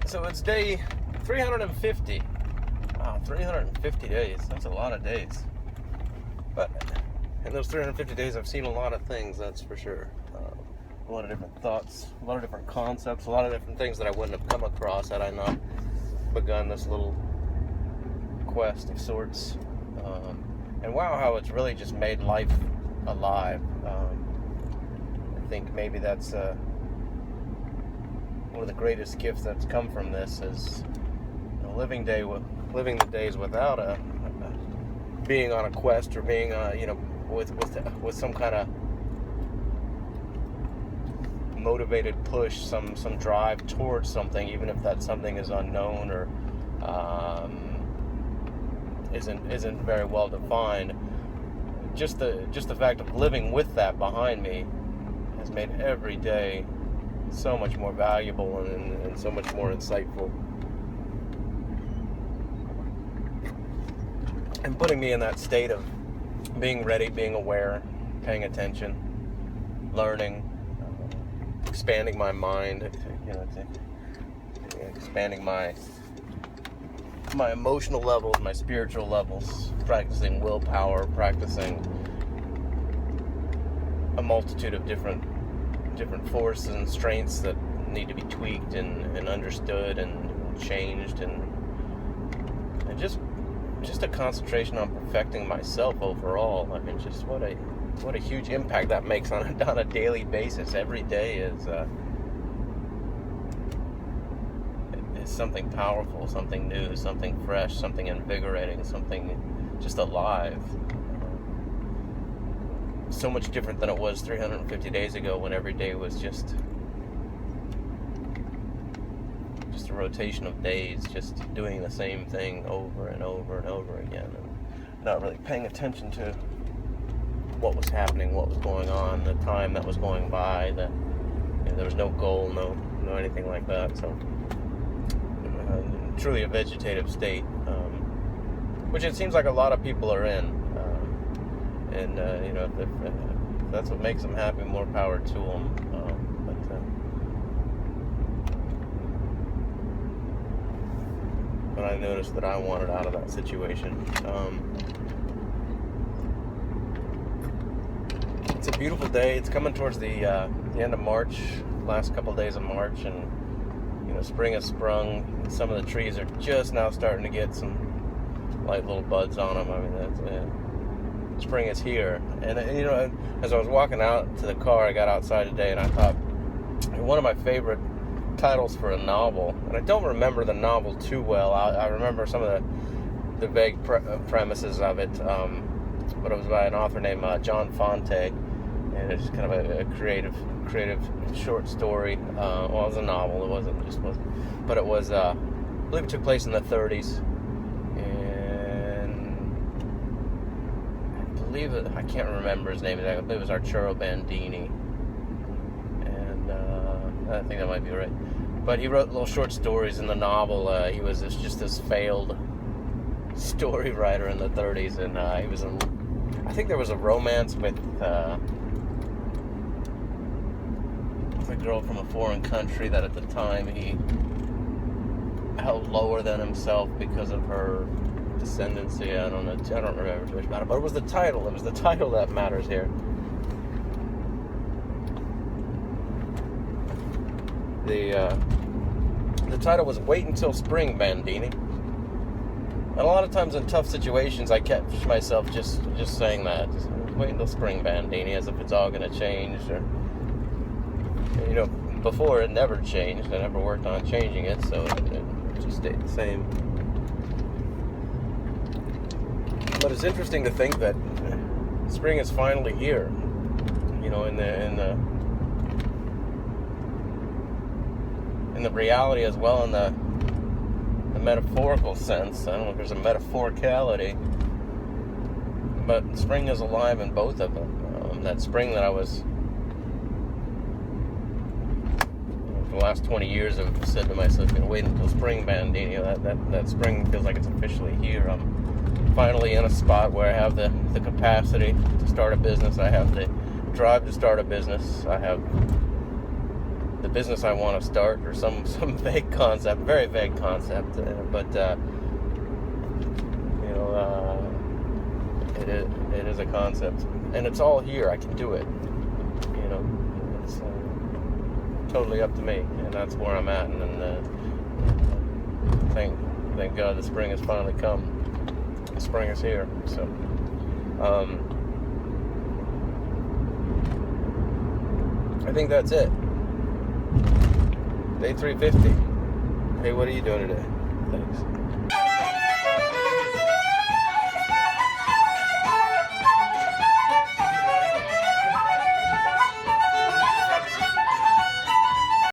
So it's day 350. Wow, 350 days. That's a lot of days. But in those 350 days, I've seen a lot of things, that's for sure. A lot of different thoughts, a lot of different concepts, a lot of different things that I wouldn't have come across had I not begun this little quest of sorts. And wow, how it's really just made life alive. I think maybe that's one of the greatest gifts that's come from this is living the days without being on a quest or being with some kind of motivated push, some drive towards something, even if that something is unknown or isn't very well defined. Just the fact of living with that behind me has made every day so much more valuable and so much more insightful, and putting me in that state of being ready, being aware, paying attention, learning, expanding my mind, expanding my emotional levels, my spiritual levels, practicing willpower, practicing a multitude of different forces and strengths that need to be tweaked and understood and changed, and just a concentration on perfecting myself overall. I mean, just what a huge impact that makes on a daily basis. Every day is something powerful, something new, something fresh, something invigorating, something just alive. So much different than it was 350 days ago, when every day was just a rotation of days, just doing the same thing over and over and over again, and not really paying attention to what was happening, what was going on, the time that was going by, that there was no goal, no anything like that. So truly a vegetative state, which it seems like a lot of people are in, and if that's what makes them happy, more power to them. But I noticed that I wanted out of that situation. It's a beautiful day. It's coming towards the end of March, last couple of days of March, and spring has sprung. Some of the trees are just now starting to get some light little buds on them. I mean, spring is here. And as I was walking out to the car, I got outside today, and I thought, one of my favorite titles for a novel, and I don't remember the novel too well. I remember some of the vague premises of it, but it was by an author named John Fonte, and it's kind of a creative short story. Well, it was a novel. It wasn't just but it was. I believe it took place in the 30s, and I can't remember his name exactly. I believe it was Arturo Bandini, and I think that might be right. But he wrote little short stories in the novel. He was just this failed story writer in the 30s, and he was I think there was a romance with a girl from a foreign country that at the time he held lower than himself because of her descendancy. I don't remember too much about it, but it was the title. It was the title that matters here. The title was "Wait Until Spring, Bandini." And a lot of times in tough situations, I catch myself just saying that. Just wait until spring, Bandini, as if it's all going to change. Or, before it never changed. I never worked on changing it, so it just stayed the same. But it's interesting to think that spring is finally here. In the reality as well, in the metaphorical sense. I don't know if there's a metaphoricality, but spring is alive in both of them. That spring that I was, for the last 20 years, I've said to myself, wait until spring, Bandini. That spring feels like it's officially here. I'm finally in a spot where I have the capacity to start a business. I have the drive to start a business. I have the business I want to start, or some vague concept, very vague concept, but you know, it is a concept, and it's all here. I can do it. You know, it's totally up to me, and that's where I'm at. And thank God the spring has finally come. The spring is here. So, I think that's it. Day 350. Hey, what are you doing today? Thanks.